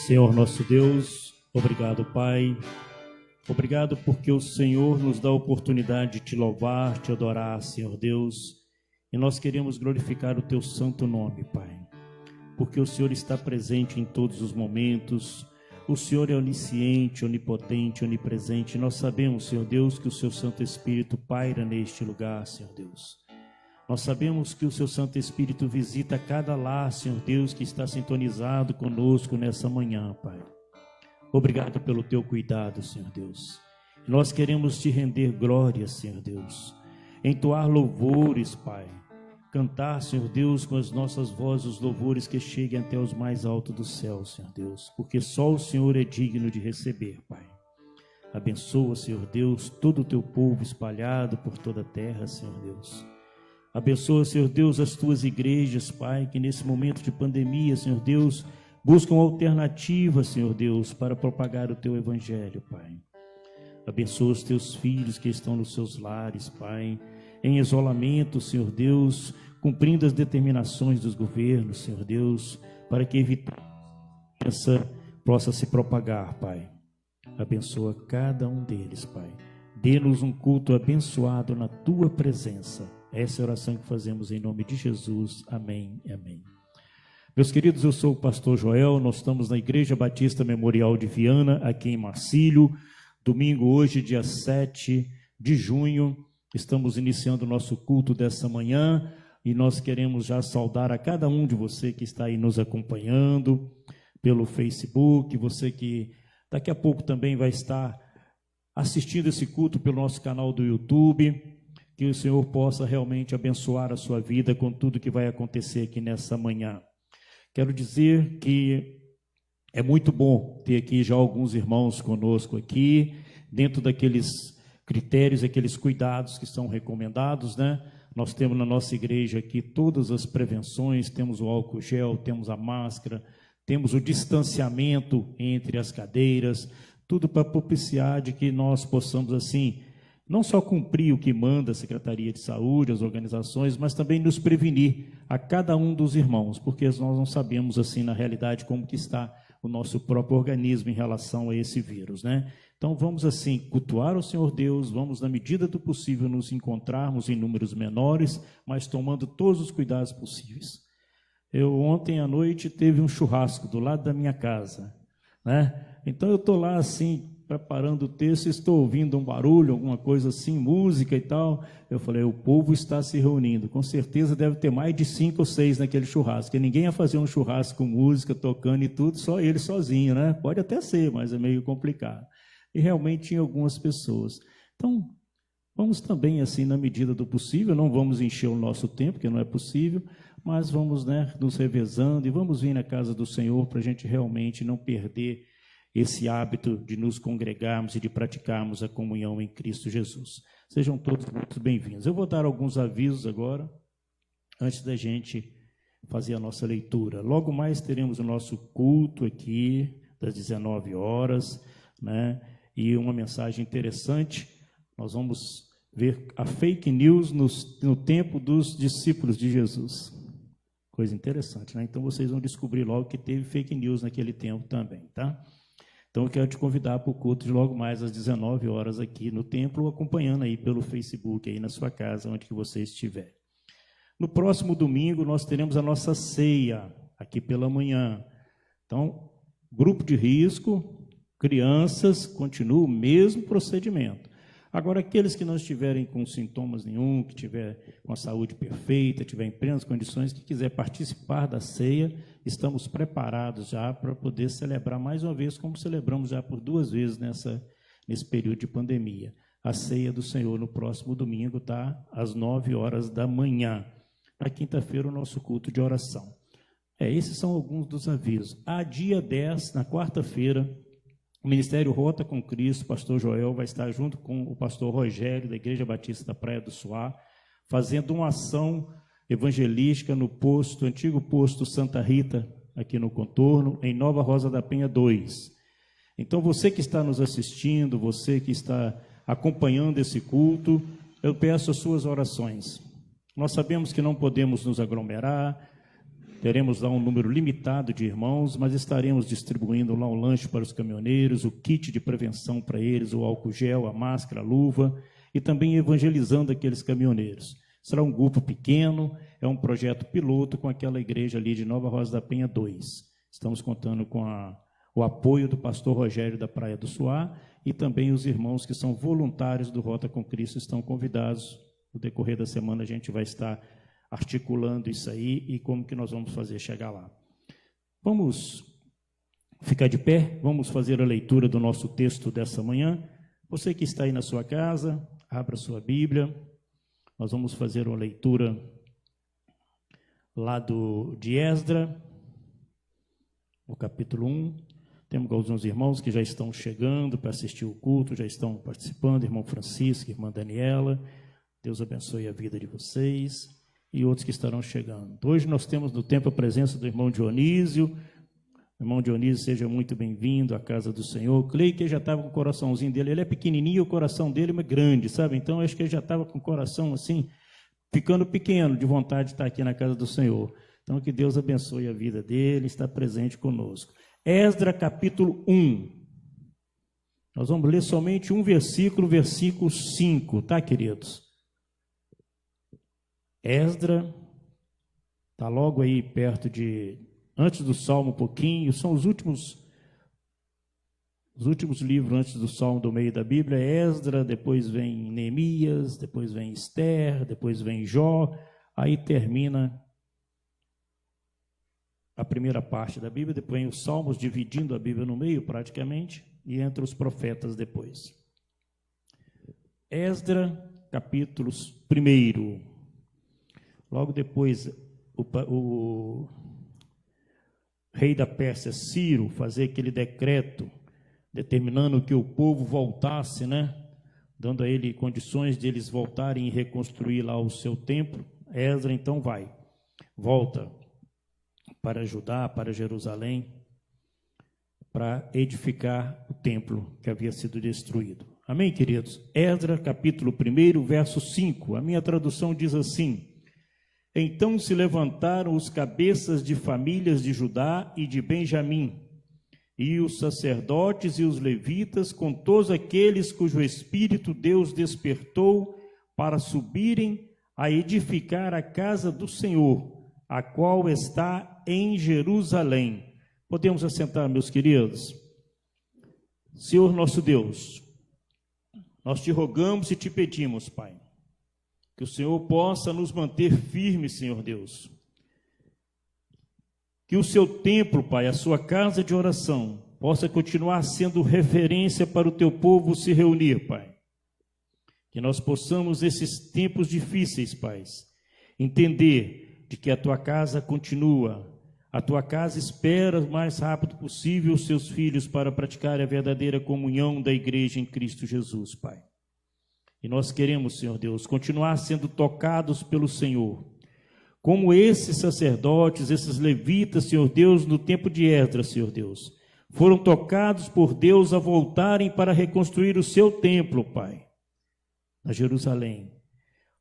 Senhor nosso Deus, obrigado, Pai. Obrigado porque o Senhor nos dá a oportunidade de te louvar, te adorar, Senhor Deus. E nós queremos glorificar o teu santo nome, Pai. Porque o Senhor está presente em todos os momentos. O Senhor é onisciente, onipotente, onipresente. Nós sabemos, Senhor Deus, que o seu Santo Espírito paira neste lugar, Senhor Deus. Nós sabemos que o seu Santo Espírito visita cada lar, Senhor Deus, que está sintonizado conosco nessa manhã, Pai. Obrigado pelo teu cuidado, Senhor Deus. Nós queremos te render glória, Senhor Deus. Entoar louvores, Pai. Cantar, Senhor Deus, com as nossas vozes, os louvores que cheguem até os mais altos do céu, Senhor Deus. Porque só o Senhor é digno de receber, Pai. Abençoa, Senhor Deus, todo o teu povo espalhado por toda a terra, Senhor Deus. Abençoa, Senhor Deus, as tuas igrejas, Pai, que nesse momento de pandemia, Senhor Deus, buscam alternativas, Senhor Deus, para propagar o teu evangelho, Pai. Abençoa os teus filhos que estão nos seus lares, Pai, em isolamento, Senhor Deus, cumprindo as determinações dos governos, Senhor Deus, para que evitar que essa possa se propagar, Pai. Abençoa cada um deles, Pai. Dê-nos um culto abençoado na tua presença. Essa é a oração que fazemos em nome de Jesus. Amém e amém. Meus queridos, eu sou o pastor Joel, nós estamos na Igreja Batista Memorial de Viana, aqui em Marcílio. Domingo hoje, dia 7 de junho, estamos iniciando o nosso culto dessa manhã e nós queremos já saudar a cada um de você que está aí nos acompanhando pelo Facebook, você que daqui a pouco também vai estar assistindo esse culto pelo nosso canal do YouTube. Que o Senhor possa realmente abençoar a sua vida com tudo que vai acontecer aqui nessa manhã. Quero dizer que é muito bom ter aqui já alguns irmãos conosco aqui, dentro daqueles critérios, aqueles cuidados que são recomendados, né? Nós temos na nossa igreja aqui todas as prevenções, temos o álcool gel, temos a máscara, temos o distanciamento entre as cadeiras, tudo para propiciar de que nós possamos, assim, não só cumprir o que manda a Secretaria de Saúde, as organizações, mas também nos prevenir a cada um dos irmãos, porque nós não sabemos, assim, na realidade, como que está o nosso próprio organismo em relação a esse vírus, né? Então, vamos, assim, cultuar o Senhor Deus, vamos, na medida do possível, nos encontrarmos em números menores, mas tomando todos os cuidados possíveis. Eu, ontem à noite, teve um churrasco do lado da minha casa, né? Então, eu estou lá, assim, preparando o texto, estou ouvindo um barulho, alguma coisa assim, música e tal. Eu falei, o povo está se reunindo. Com certeza deve ter mais de 5 ou 6 naquele churrasco, porque ninguém ia fazer um churrasco com música, tocando e tudo, só ele sozinho, né? Pode até ser, mas é meio complicado. E realmente tinha algumas pessoas. Então, vamos também, assim, na medida do possível, não vamos encher o nosso tempo, porque não é possível, mas vamos, né, nos revezando e vamos vir na casa do Senhor para a gente realmente não perder esse hábito de nos congregarmos e de praticarmos a comunhão em Cristo Jesus. Sejam todos muito bem-vindos. Eu vou dar alguns avisos agora, antes da gente fazer a nossa leitura. Logo mais teremos o nosso culto aqui, das 19 horas, né? E uma mensagem interessante, nós vamos ver a fake news no tempo dos discípulos de Jesus. Coisa interessante, né? Então vocês vão descobrir logo que teve fake news naquele tempo também, tá? Então, eu quero te convidar para o culto de logo mais às 19 horas aqui no templo, acompanhando aí pelo Facebook, aí na sua casa, onde que você estiver. No próximo domingo, nós teremos a nossa ceia, aqui pela manhã. Então, grupo de risco, crianças, continua o mesmo procedimento. Agora, aqueles que não estiverem com sintomas nenhum, que estiver com a saúde perfeita, estiver em plenas condições, que quiser participar da ceia, estamos preparados já para poder celebrar mais uma vez, como celebramos já por 2 vezes nesse período de pandemia. A ceia do Senhor no próximo domingo, tá? Às 9 horas da manhã. Na quinta-feira, o nosso culto de oração. Esses são alguns dos avisos. A dia 10, na quarta-feira, o Ministério Rota com Cristo, o pastor Joel, vai estar junto com o pastor Rogério, da Igreja Batista da Praia do Suá, fazendo uma ação evangelística no antigo posto Santa Rita, aqui no Contorno, em Nova Rosa da Penha 2. Então, você que está nos assistindo, você que está acompanhando esse culto, eu peço as suas orações. Nós sabemos que não podemos nos aglomerar, Teremos lá um número limitado de irmãos, mas estaremos distribuindo lá o lanche para os caminhoneiros, o kit de prevenção para eles, o álcool gel, a máscara, a luva, e também evangelizando aqueles caminhoneiros. Será um grupo pequeno, é um projeto piloto com aquela igreja ali de Nova Rosa da Penha 2. Estamos contando com o apoio do pastor Rogério da Praia do Suá e também os irmãos que são voluntários do Rota com Cristo estão convidados. No decorrer da semana a gente vai estar articulando isso aí e como que nós vamos fazer chegar lá. Vamos ficar de pé, vamos fazer a leitura do nosso texto dessa manhã. Você que está aí na sua casa, abra sua Bíblia. Nós vamos fazer uma leitura lá de Esdra, no capítulo 1. Temos alguns irmãos que já estão chegando para assistir o culto, já estão participando, irmão Francisco, irmã Daniela. Deus abençoe a vida de vocês. E outros que estarão chegando. Hoje nós temos no templo a presença do irmão Dionísio. Irmão Dionísio, seja muito bem-vindo à casa do Senhor. Creio que ele já estava com o coraçãozinho dele, ele é pequenininho, o coração dele é grande, sabe? Então, acho que ele já estava com o coração assim, ficando pequeno, de vontade de estar aqui na casa do Senhor. Então, que Deus abençoe a vida dele, está presente conosco. Esdra, capítulo 1. Nós vamos ler somente um versículo, versículo 5, tá, queridos? Esdra, está logo aí perto antes do Salmo um pouquinho, são os últimos livros antes do Salmo do meio da Bíblia, Esdra, depois vem Neemias, depois vem Esther, depois vem Jó, aí termina a primeira parte da Bíblia, depois vem os Salmos, dividindo a Bíblia no meio praticamente, e entra os profetas depois. Esdra, capítulos 1. Logo depois, o rei da Pérsia, Ciro, fazer aquele decreto, determinando que o povo voltasse, né? Dando a ele condições de eles voltarem e reconstruir lá o seu templo. Esdra, então, volta para Judá, para Jerusalém, para edificar o templo que havia sido destruído. Amém, queridos? Esdra, capítulo 1, verso 5. A minha tradução diz assim: Então se levantaram os cabeças de famílias de Judá e de Benjamim, e os sacerdotes e os levitas, com todos aqueles cujo espírito Deus despertou, para subirem a edificar a casa do Senhor, a qual está em Jerusalém. Podemos assentar, meus queridos? Senhor nosso Deus, nós te rogamos e te pedimos, Pai, que o Senhor possa nos manter firmes, Senhor Deus. Que o seu templo, Pai, a sua casa de oração, possa continuar sendo referência para o teu povo se reunir, Pai. Que nós possamos, nesses tempos difíceis, Pai, entender de que a tua casa continua, a tua casa espera o mais rápido possível os seus filhos para praticar a verdadeira comunhão da igreja em Cristo Jesus, Pai. E nós queremos, Senhor Deus, continuar sendo tocados pelo Senhor. Como esses sacerdotes, esses levitas, Senhor Deus, no tempo de Esdras, Senhor Deus, foram tocados por Deus a voltarem para reconstruir o seu templo, Pai, na Jerusalém.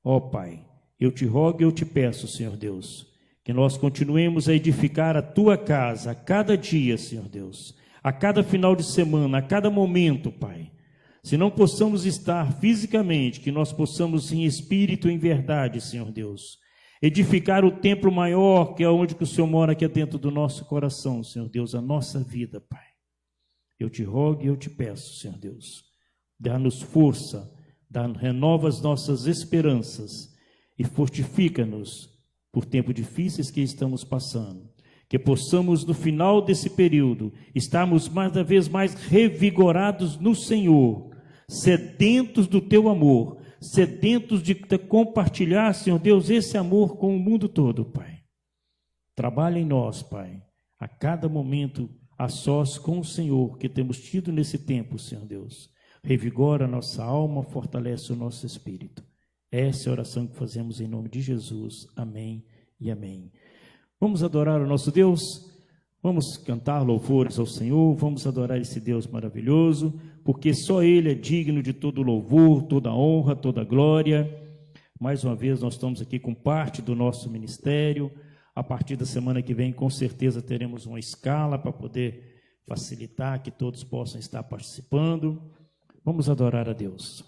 Ó Pai, eu te rogo e eu te peço, Senhor Deus, que nós continuemos a edificar a tua casa a cada dia, Senhor Deus, a cada final de semana, a cada momento, Pai. Se não possamos estar fisicamente, que nós possamos em espírito e em verdade, Senhor Deus, edificar o templo maior, que é onde que o Senhor mora, que é dentro do nosso coração, Senhor Deus, a nossa vida, Pai. Eu te rogo e eu te peço, Senhor Deus, dá-nos força, renova as nossas esperanças e fortifica-nos por tempos difíceis que estamos passando. Que possamos, no final desse período, estarmos cada vez mais revigorados no Senhor, sedentos do teu amor, sedentos de compartilhar, Senhor Deus, esse amor com o mundo todo, Pai. Trabalha em nós, Pai, a cada momento, a sós com o Senhor, que temos tido nesse tempo, Senhor Deus. Revigora a nossa alma, fortalece o nosso espírito. Essa é a oração que fazemos em nome de Jesus. Amém e amém. Vamos adorar o nosso Deus, vamos cantar louvores ao Senhor, vamos adorar esse Deus maravilhoso, porque só Ele é digno de todo louvor, toda honra, toda glória. Mais uma vez nós estamos aqui com parte do nosso ministério, A partir da semana que vem, com certeza, teremos uma escala para poder facilitar que todos possam estar participando. Vamos adorar a Deus.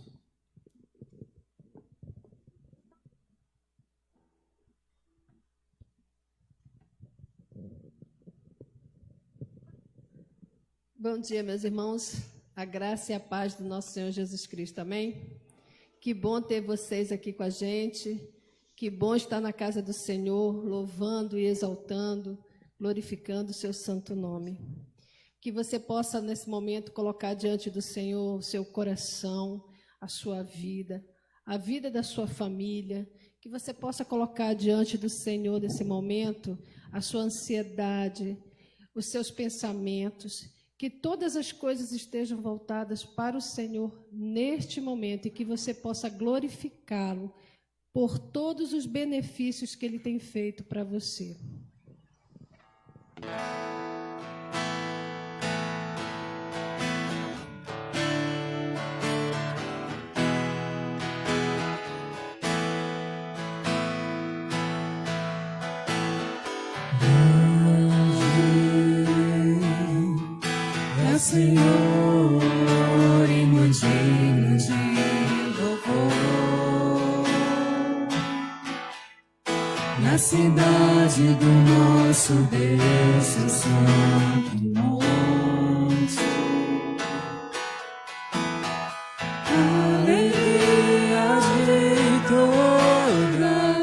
Bom dia, meus irmãos. A graça e a paz do nosso Senhor Jesus Cristo. Amém? Que bom ter vocês aqui com a gente. Que bom estar na casa do Senhor, louvando e exaltando, glorificando o seu santo nome. Que você possa, nesse momento, colocar diante do Senhor o seu coração, a sua vida, a vida da sua família. Que você possa colocar diante do Senhor, nesse momento, a sua ansiedade, os seus pensamentos. Que todas as coisas estejam voltadas para o Senhor neste momento e que você possa glorificá-lo por todos os benefícios que Ele tem feito para você. Senhor, hino digno de louvor, na cidade do nosso Deus, seu santo monte. Alegria de toda a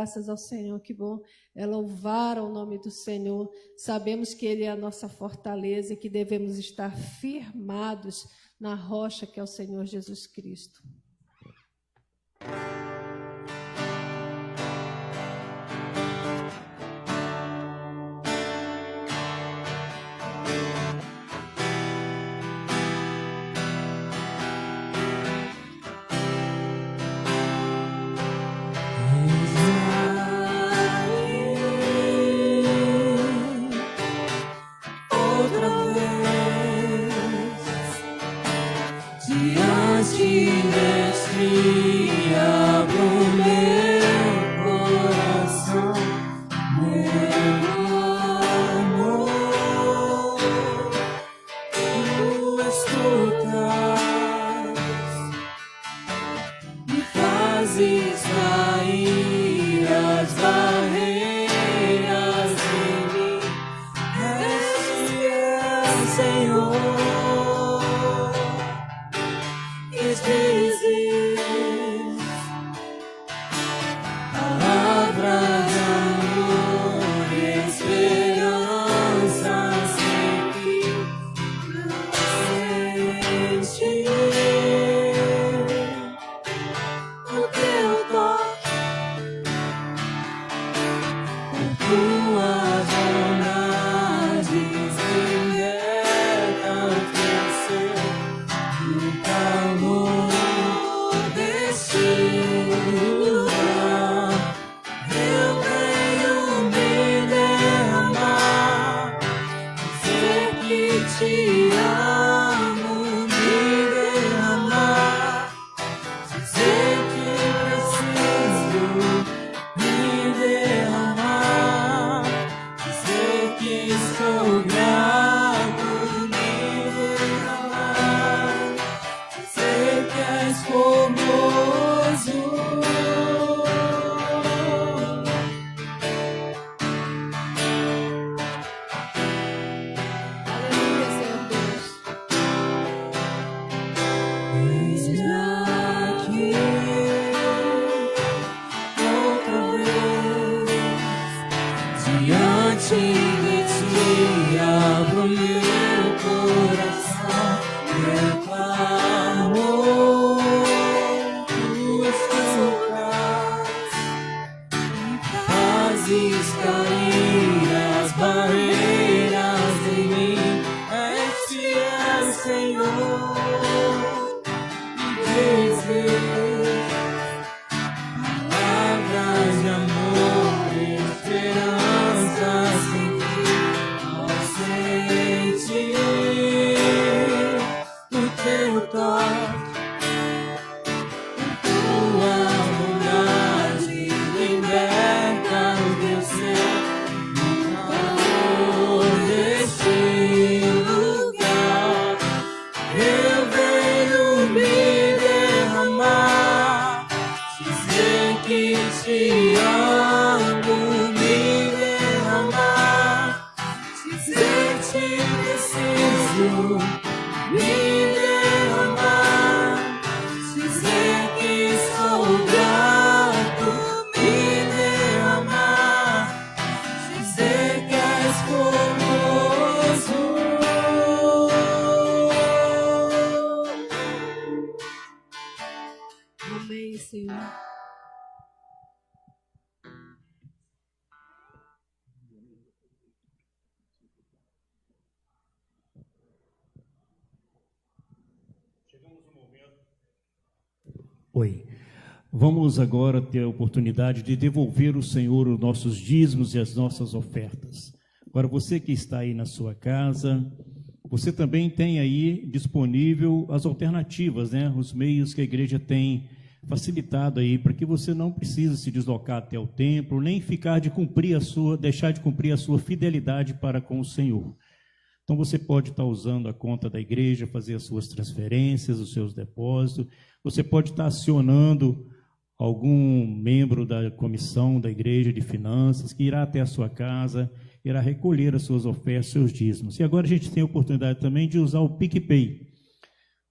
Graças ao Senhor, que bom é louvar ao nome do Senhor. Sabemos que Ele é a nossa fortaleza e que devemos estar firmados na rocha que é o Senhor Jesus Cristo. Diante deste tuas bondades libertam teu ser no calor deste lugar. Eu venho me derramar, dizer que te amo, me derramar, dizer que preciso me derramar, dizer que sou grato, me derramar, dizer que és formoso. Aleluia, Senhor Deus. Eis-me aqui outra vez, diante de ti abro meu coração, meu clamor, tu escutas, fazes cair as barreiras em mim, és fiel, Senhor. Palavras de amor, esperança sem fim, ao sentir o teu toque, tua bondade liberta o teu ser no calor deste lugar. Eu venho me derramar, dizer que te amo, me derramar, dizer que preciso me derramar, dizer que sou grato, me derramar, dizer que és formoso. Amém, Senhor. Oi. Vamos agora ter a oportunidade de devolver ao Senhor os nossos dízimos e as nossas ofertas. Agora, você que está aí na sua casa, você também tem aí disponível as alternativas, né? Os meios que a igreja tem facilitado aí para que você não precise se deslocar até o templo, nem deixar de cumprir a sua fidelidade para com o Senhor. Então, você pode estar usando a conta da igreja, fazer as suas transferências, os seus depósitos. Você pode estar acionando algum membro da comissão da igreja de finanças que irá até a sua casa, irá recolher as suas ofertas, seus dízimos. E agora a gente tem a oportunidade também de usar o PicPay.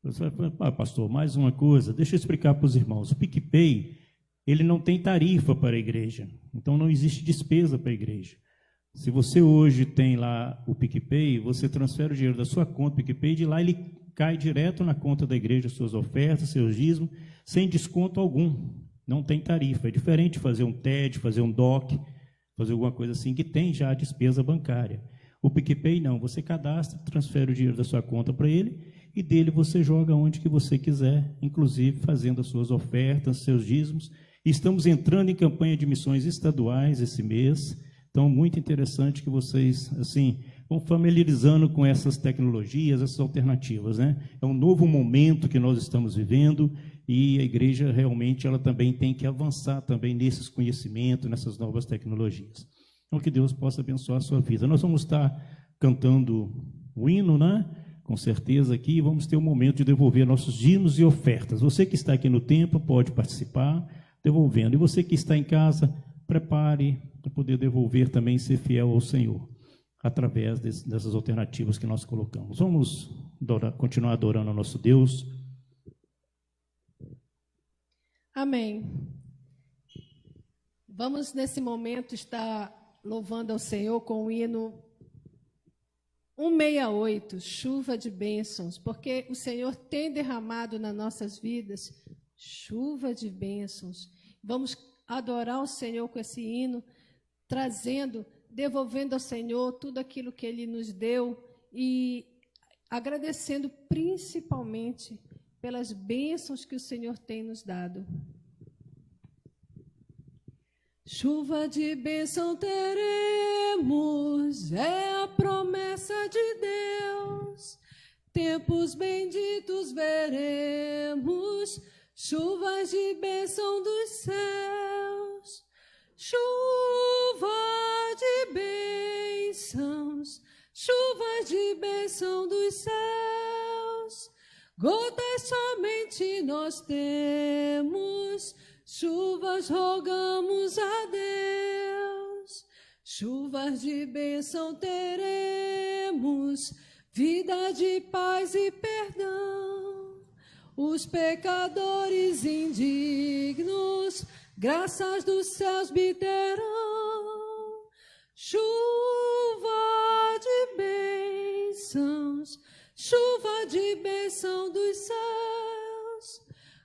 Você vai falar, pastor, mais uma coisa, deixa eu explicar para os irmãos. O PicPay, ele não tem tarifa para a igreja, então não existe despesa para a igreja. Se você hoje tem lá o PicPay, você transfere o dinheiro da sua conta PicPay, de lá ele cai direto na conta da igreja, suas ofertas, seus dízimos, sem desconto algum. Não tem tarifa. É diferente de fazer um TED, fazer um DOC, fazer alguma coisa assim, que tem já a despesa bancária. O PicPay não, você cadastra, transfere o dinheiro da sua conta para ele, e dele você joga onde que você quiser, inclusive fazendo as suas ofertas, seus dízimos. E estamos entrando em campanha de missões estaduais esse mês. Então, muito interessante que vocês, assim, vão familiarizando com essas tecnologias, essas alternativas, né? É um novo momento que nós estamos vivendo e a igreja realmente ela também tem que avançar também nesses conhecimentos, nessas novas tecnologias. Então, que Deus possa abençoar a sua vida. Nós vamos estar cantando o hino, né? Com certeza aqui, vamos ter um momento de devolver nossos dízimos e ofertas. Você que está aqui no templo pode participar, devolvendo. E você que está em casa, prepare para poder devolver também, ser fiel ao Senhor, através dessas alternativas que nós colocamos. Vamos continuar adorando ao nosso Deus. Amém. Vamos, nesse momento, estar louvando ao Senhor com o hino 168, chuva de bênçãos, porque o Senhor tem derramado nas nossas vidas chuva de bênçãos. Vamos adorar o Senhor com esse hino, trazendo, devolvendo ao Senhor tudo aquilo que Ele nos deu e agradecendo principalmente pelas bênçãos que o Senhor tem nos dado. Chuva de bênção teremos, é a promessa de Deus. Tempos benditos veremos, chuvas de bênção dos céus. Chuva de bênçãos, chuvas de bênção dos céus. Gotas somente nós temos, chuvas rogamos a Deus. Chuvas de bênção teremos, vida de paz e perdão. Os pecadores indignos, graças dos céus obterão. Chuva de bênçãos, chuva de bênção dos céus.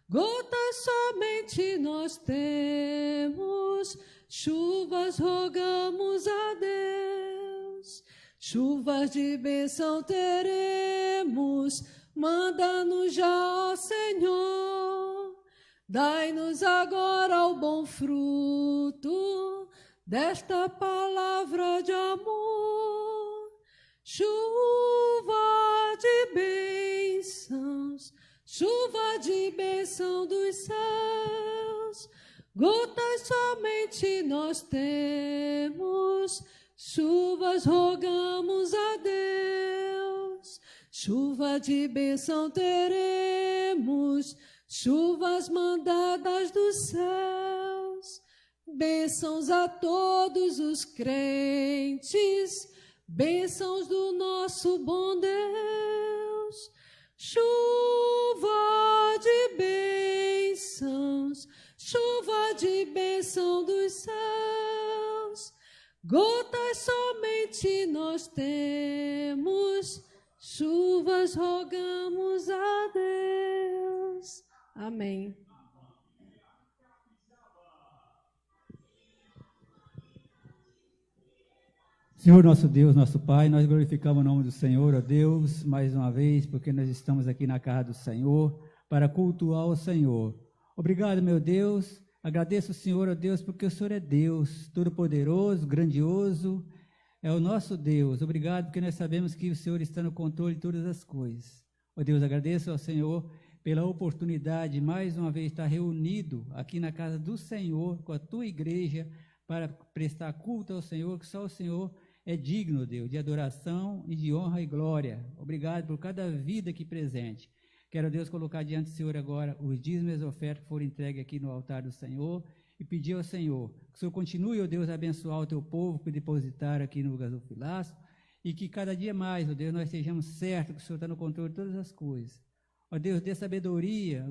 Gotas somente nós temos, chuvas rogamos a Deus. Chuvas de bênção teremos, manda-nos já, ó Senhor. Dai-nos agora o bom fruto desta palavra de amor. Chuva de bênçãos, chuva de bênção dos céus. Gotas somente nós temos, chuvas rogamos a Deus. Chuva de bênção teremos, chuvas mandadas dos céus. Bênçãos a todos os crentes, bênçãos do nosso bom Deus. Chuva de bênçãos, chuva de bênção dos céus. Gotas somente nós temos, chuvas rogamos a Deus. Amém. Senhor nosso Deus, nosso Pai, nós glorificamos o nome do Senhor, ó Deus, mais uma vez, porque nós estamos aqui na casa do Senhor para cultuar o Senhor. Obrigado, meu Deus, agradeço o Senhor, ó Deus, porque o Senhor é Deus, todo-poderoso, grandioso, é o nosso Deus. Obrigado, porque nós sabemos que o Senhor está no controle de todas as coisas. Ó Deus, agradeço ao Senhor pela oportunidade de mais uma vez estar reunido aqui na casa do Senhor, com a tua igreja, para prestar culto ao Senhor, que só o Senhor é digno, Deus, de adoração e de honra e glória. Obrigado por cada vida aqui presente. Quero, Deus, colocar diante do Senhor agora os dízimos e as ofertas que foram entregues aqui no altar do Senhor e pedir ao Senhor que o Senhor continue, ó Deus, a abençoar o teu povo que depositaram aqui no gasofilaço e que cada dia mais, ó Deus, nós estejamos certos que o Senhor está no controle de todas as coisas. Ó Deus, dê sabedoria,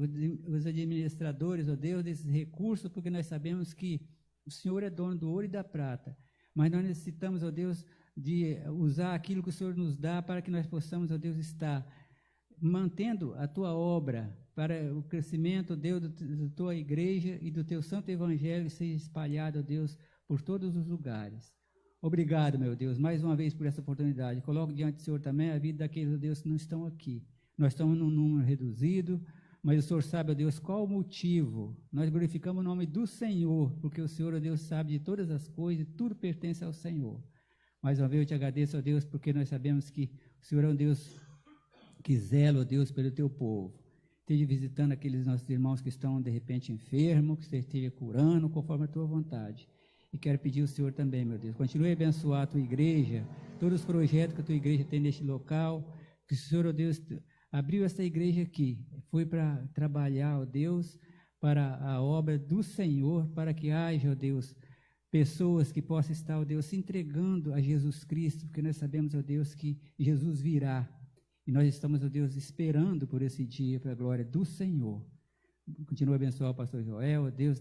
os administradores, ó Deus, desses recursos, porque nós sabemos que o Senhor é dono do ouro e da prata. Mas nós necessitamos, ó Deus, de usar aquilo que o Senhor nos dá para que nós possamos, ó Deus, estar mantendo a tua obra para o crescimento, ó Deus, da tua igreja e do teu santo evangelho seja espalhado, ó Deus, por todos os lugares. Obrigado, meu Deus, mais uma vez por essa oportunidade. Coloco diante do Senhor também a vida daqueles, ó Deus, que não estão aqui. Nós estamos num número reduzido, mas o Senhor sabe, ó Deus, qual o motivo. Nós glorificamos o nome do Senhor, porque o Senhor, ó Deus, sabe de todas as coisas, e tudo pertence ao Senhor. Mais uma vez eu te agradeço, ó Deus, porque nós sabemos que o Senhor é um Deus que zela, ó Deus, pelo teu povo. Esteja visitando aqueles nossos irmãos que estão, de repente, enfermos, que você esteja curando, conforme a tua vontade. E quero pedir ao Senhor também, meu Deus, continue a abençoar a tua igreja, todos os projetos que a tua igreja tem neste local, que o Senhor, ó Deus, abriu essa igreja aqui, foi para trabalhar, ó Deus, para a obra do Senhor, para que haja, ó Deus, pessoas que possam estar, ó Deus, se entregando a Jesus Cristo, porque nós sabemos, ó Deus, que Jesus virá, e nós estamos, ó Deus, esperando por esse dia, para a glória do Senhor. Continua a abençoar o pastor Joel, ó Deus,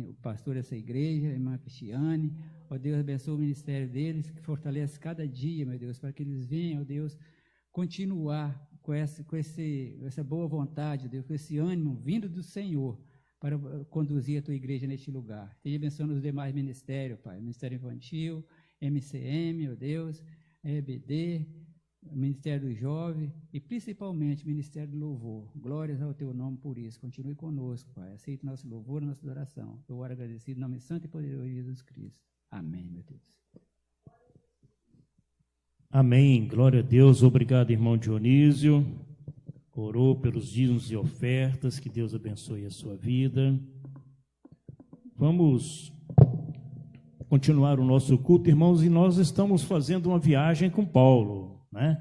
o pastor dessa igreja, a irmã Cristiane, ó Deus, abençoa o ministério deles, que fortalece cada dia, meu Deus, para que eles venham, ó Deus, continuar com essa boa vontade, Deus, com esse ânimo vindo do Senhor, para conduzir a tua igreja neste lugar. Esteja abençoando os demais ministérios, Pai, Ministério Infantil, MCM, ó Deus, EBD, Ministério do Jovem e principalmente Ministério do Louvor. Glórias ao teu nome por isso. Continue conosco, Pai. Aceite nosso louvor e nossa adoração. Eu oro agradecido em nome santo e poderoso de Jesus Cristo. Amém, meu Deus. Amém. Glória a Deus. Obrigado, irmão Dionísio. Orou pelos dízimos e ofertas. Que Deus abençoe a sua vida. Vamos continuar o nosso culto, irmãos, e nós estamos fazendo uma viagem com Paulo, né?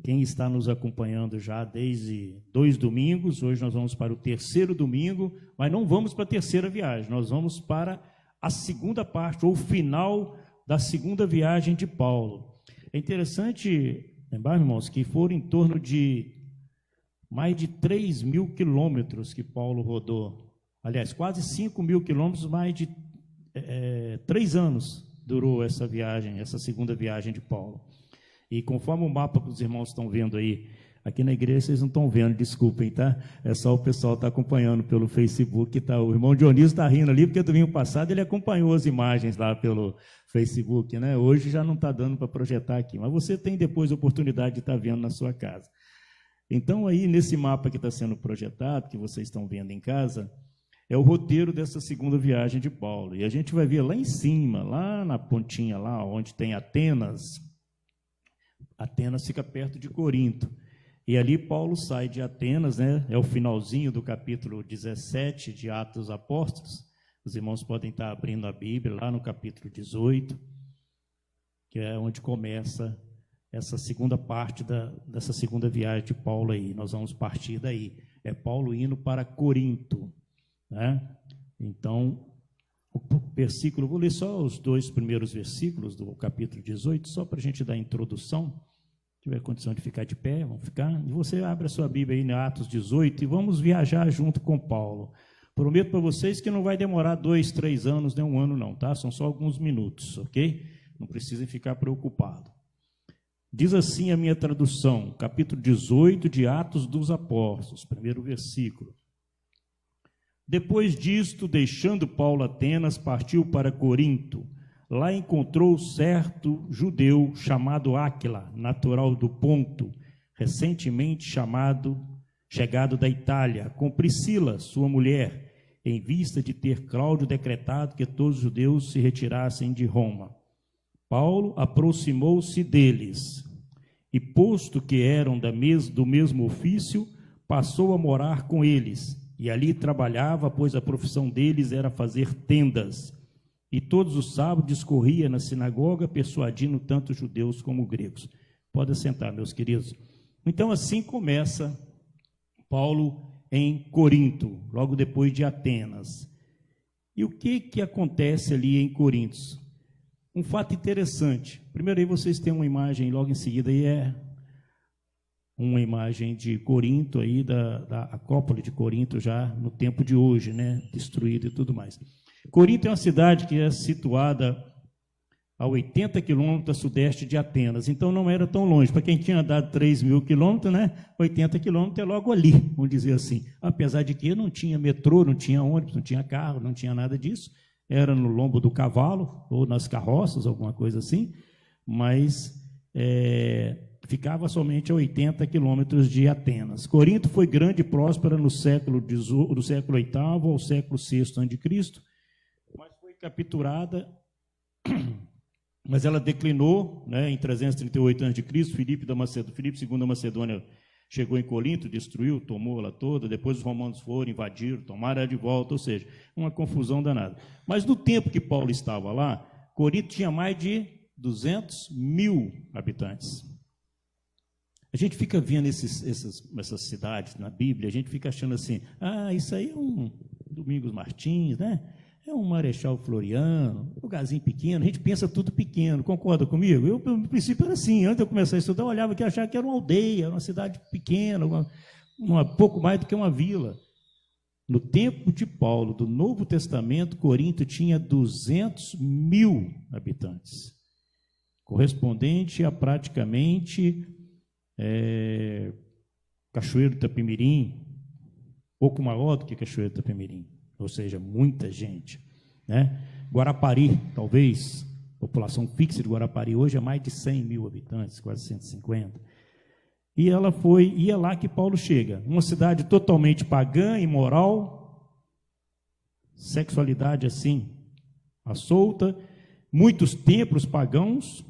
Quem está nos acompanhando já desde 2 domingos, hoje nós vamos para o 3º domingo, mas não vamos para a terceira viagem, nós vamos para a segunda parte, ou o final da segunda viagem de Paulo. É interessante lembrar, irmãos, que foram em torno de mais de 3.000 quilômetros que Paulo rodou. Aliás, quase 5.000 quilômetros, mais de 3 anos durou essa viagem, essa segunda viagem de Paulo. E conforme o mapa que os irmãos estão vendo aí, aqui na igreja vocês não estão vendo, desculpem, tá? É só o pessoal está acompanhando pelo Facebook, tá? O irmão Dionísio está rindo ali, porque domingo passado ele acompanhou as imagens lá pelo Facebook, né? Hoje já não está dando para projetar aqui, mas você tem depois a oportunidade de estar vendo na sua casa. Então aí, nesse mapa que está sendo projetado, que vocês estão vendo em casa, é o roteiro dessa segunda viagem de Paulo. E a gente vai ver lá em cima, lá na pontinha, lá onde tem Atenas. Atenas fica perto de Corinto. E ali Paulo sai de Atenas, né? É o finalzinho do capítulo 17 de Atos dos Apóstolos. Os irmãos podem estar abrindo a Bíblia lá no capítulo 18, que é onde começa essa segunda parte dessa segunda viagem de Paulo aí. Nós vamos partir daí. É Paulo indo para Corinto, né? Então, o versículo, vou ler só os 2 primeiros versículos do capítulo 18, só para a gente dar a introdução. Se tiver condição de ficar de pé, vamos ficar. E você abre a sua Bíblia aí em Atos 18 e vamos viajar junto com Paulo. Prometo para vocês que não vai demorar 2, 3 anos, nem 1 ano não, tá? São só alguns minutos, ok? Não precisem ficar preocupados. Diz assim a minha tradução, capítulo 18 de Atos dos Apóstolos, primeiro versículo. Depois disto, deixando Paulo Atenas, partiu para Corinto. Lá encontrou certo judeu chamado Áquila, natural do Ponto, recentemente chegado da Itália, com Priscila, sua mulher, em vista de ter Cláudio decretado que todos os judeus se retirassem de Roma. Paulo aproximou-se deles e, posto que eram do mesmo ofício, passou a morar com eles. E ali trabalhava, pois a profissão deles era fazer tendas. E todos os sábados discorria na sinagoga, persuadindo tanto judeus como gregos. Pode sentar, meus queridos. Então, assim começa Paulo em Corinto, logo depois de Atenas. E o que acontece ali em Corinto? Um fato interessante. Primeiro aí vocês têm uma imagem, logo em seguida aí é uma imagem de Corinto, aí da Acrópole de Corinto, já no tempo de hoje, né? Destruída e tudo mais. Corinto é uma cidade que é situada a 80 quilômetros a sudeste de Atenas, então não era tão longe. Para quem tinha dado 3.000 quilômetros, né? 80 quilômetros é logo ali, vamos dizer assim. Apesar de que não tinha metrô, não tinha ônibus, não tinha carro, não tinha nada disso. Era no lombo do cavalo, ou nas carroças, alguma coisa assim, mas ficava somente a 80 quilômetros de Atenas. Corinto foi grande e próspera do século VIII ao século VI a.C., mas foi capturada, mas ela declinou, né, em 338 a.C., Filipe II da Macedônia chegou em Corinto, destruiu, tomou ela toda, depois os romanos foram, invadiram, tomaram ela de volta, ou seja, uma confusão danada. Mas no tempo que Paulo estava lá, Corinto tinha mais de 200.000 habitantes. A gente fica vendo essas cidades na Bíblia, a gente fica achando assim, isso aí é um Domingos Martins, né? É um Marechal Floriano, um lugarzinho pequeno, a gente pensa tudo pequeno, concorda comigo? Eu, no princípio, era assim, antes de eu começar a estudar, eu olhava aqui e achava que era uma aldeia, uma cidade pequena, pouco mais do que uma vila. No tempo de Paulo, do Novo Testamento, Corinto tinha 200.000 habitantes, correspondente a praticamente Cachoeiro do Itapemirim, pouco maior do que Cachoeiro do Itapemirim. ou seja, muita gente, né? Guarapari, talvez, a população fixa de Guarapari hoje é mais de 100 mil habitantes, quase 150. E é lá que Paulo chega, uma cidade totalmente pagã, imoral, sexualidade assim, à solta, muitos templos pagãos,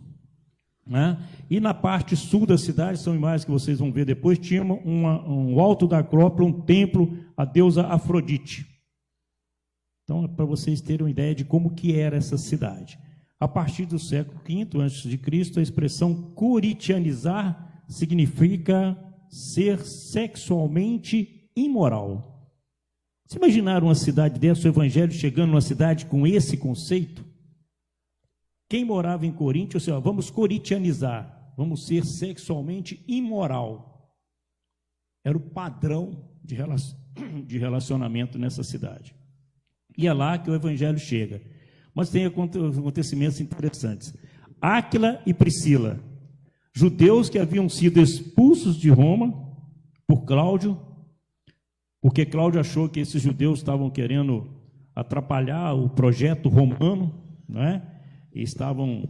né? E na parte sul da cidade, são imagens que vocês vão ver depois, tinha um alto da Acrópole, um templo à deusa Afrodite. Então, é para vocês terem uma ideia de como que era essa cidade. A partir do século V a.C., a expressão coritianizar significa ser sexualmente imoral. Você imaginaram uma cidade dessa, o evangelho chegando numa cidade com esse conceito? Quem morava em Corinto, assim, vamos coritianizar, vamos ser sexualmente imoral. Era o padrão de relacionamento nessa cidade. E é lá que o evangelho chega. Mas tem acontecimentos interessantes. Áquila e Priscila, judeus que haviam sido expulsos de Roma por Cláudio, porque Cláudio achou que esses judeus estavam querendo atrapalhar o projeto romano, não é? E estavam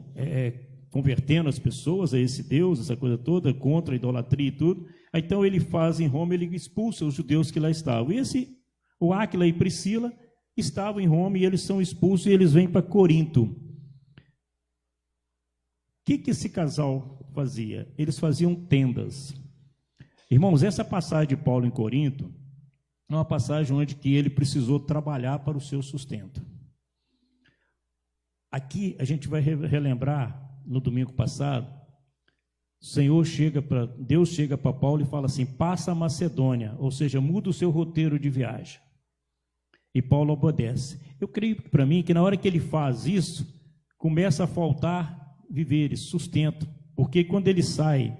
convertendo as pessoas a esse Deus, essa coisa toda, contra a idolatria e tudo. Então ele faz em Roma, ele expulsa os judeus que lá estavam. E o Áquila e Priscila estavam em Roma e eles são expulsos e eles vêm para Corinto. O que esse casal fazia? Eles faziam tendas. Irmãos, essa passagem de Paulo em Corinto é uma passagem onde que ele precisou trabalhar para o seu sustento. Aqui a gente vai relembrar, no domingo passado, Deus chega para Paulo e fala assim, passa a Macedônia, ou seja, muda o seu roteiro de viagem. E Paulo obedece. Eu creio para mim que na hora que ele faz isso, começa a faltar víveres, sustento, porque quando ele sai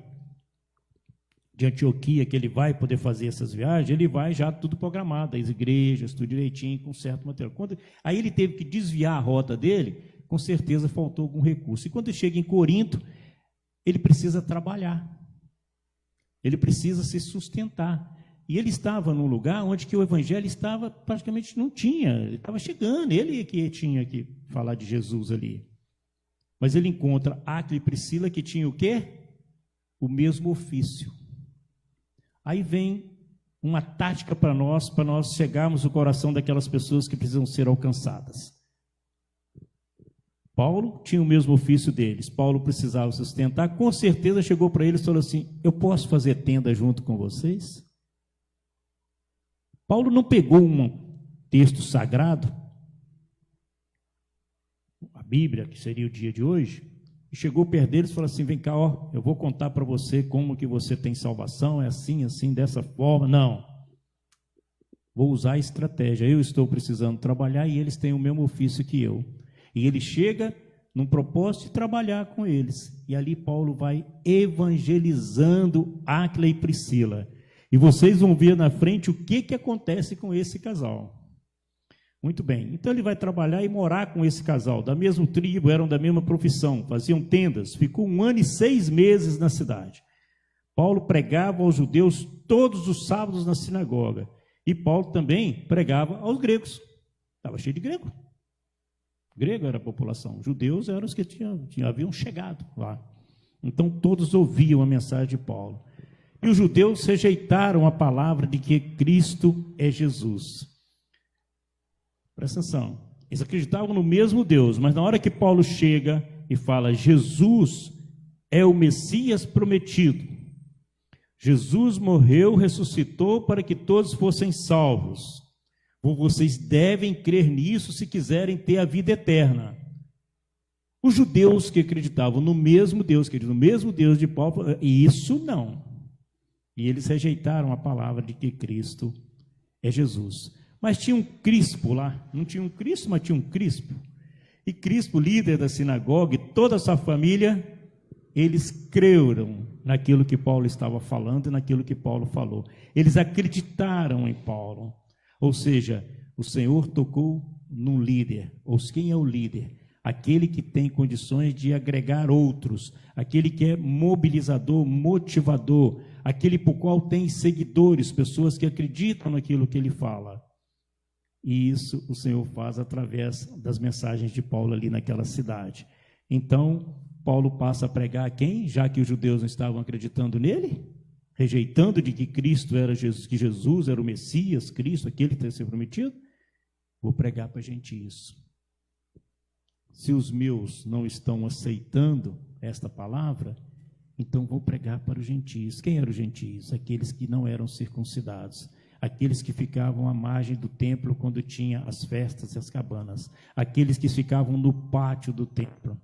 de Antioquia, que ele vai poder fazer essas viagens, ele vai já tudo programado, as igrejas, tudo direitinho, com certo material. Aí ele teve que desviar a rota dele, com certeza faltou algum recurso. E quando ele chega em Corinto, ele precisa trabalhar, ele precisa se sustentar. E ele estava num lugar onde que o evangelho estava, praticamente não tinha, ele estava chegando, ele que tinha que falar de Jesus ali. Mas ele encontra Áquila e Priscila que tinham o quê? O mesmo ofício. Aí vem uma tática para nós chegarmos no coração daquelas pessoas que precisam ser alcançadas. Paulo tinha o mesmo ofício deles, Paulo precisava sustentar, com certeza chegou para eles e falou assim, eu posso fazer tenda junto com vocês? Paulo não pegou um texto sagrado, a Bíblia, que seria o dia de hoje, e chegou perto deles e falou assim, vem cá, eu vou contar para você como que você tem salvação, é assim, assim, dessa forma. Não, vou usar a estratégia, eu estou precisando trabalhar e eles têm o mesmo ofício que eu. E ele chega num propósito de trabalhar com eles. E ali Paulo vai evangelizando Áquila e Priscila. E vocês vão ver na frente o que acontece com esse casal. Muito bem, então ele vai trabalhar e morar com esse casal, da mesma tribo, eram da mesma profissão, faziam tendas, ficou 1 ano e 6 meses na cidade. Paulo pregava aos judeus todos os sábados na sinagoga, e Paulo também pregava aos gregos, estava cheio de grego. Grego era a população, judeus eram os que haviam chegado lá. Então todos ouviam a mensagem de Paulo. E os judeus rejeitaram a palavra de que Cristo é Jesus. Presta atenção, eles acreditavam no mesmo Deus, mas na hora que Paulo chega e fala, Jesus é o Messias prometido, Jesus morreu, ressuscitou para que todos fossem salvos, vocês devem crer nisso se quiserem ter a vida eterna. Os judeus que acreditavam no mesmo Deus, de Paulo, isso não. E eles rejeitaram a palavra de que Cristo é Jesus. Mas tinha um Crispo lá, não tinha um Cristo, mas tinha um Crispo. E Crispo, líder da sinagoga, e toda a sua família, eles creram naquilo que Paulo estava falando e naquilo que Paulo falou. Eles acreditaram em Paulo. Ou seja, o Senhor tocou num líder. Ou quem é o líder? Aquele que tem condições de agregar outros, aquele que é mobilizador, motivador, aquele por qual tem seguidores, pessoas que acreditam naquilo que ele fala. E isso o Senhor faz através das mensagens de Paulo ali naquela cidade. Então, Paulo passa a pregar a quem? Já que os judeus não estavam acreditando nele, rejeitando de que Cristo era Jesus, que Jesus era o Messias, Cristo, aquele que tinha sido prometido. Vou pregar para a gente isso. Se os meus não estão aceitando esta palavra, então vou pregar para os gentios. Quem eram os gentios? Aqueles que não eram circuncidados, aqueles que ficavam à margem do templo quando tinha as festas e as cabanas, aqueles que ficavam no pátio do templo,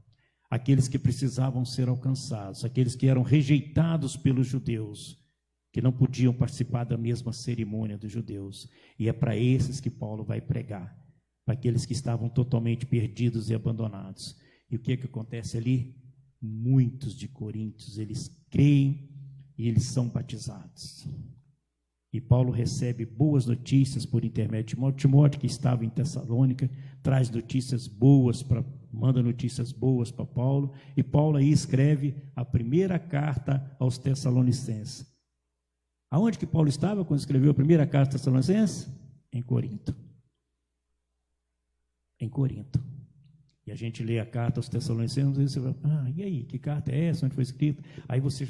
aqueles que precisavam ser alcançados, aqueles que eram rejeitados pelos judeus, que não podiam participar da mesma cerimônia dos judeus. E é para esses que Paulo vai pregar, para aqueles que estavam totalmente perdidos e abandonados. E o que acontece ali? Muitos de Coríntios, eles creem e eles são batizados. E Paulo recebe boas notícias por intermédio de Timóteo. Timóteo, que estava em Tessalônica, traz notícias boas, manda notícias boas para Paulo. E Paulo aí escreve a primeira carta aos Tessalonicenses. Aonde que Paulo estava quando escreveu a primeira carta aos Tessalonicenses? Em Corinto. Em Corinto. E a gente lê a carta aos Tessalonicenses e você vai, e aí, que carta é essa? Onde foi escrita? Aí você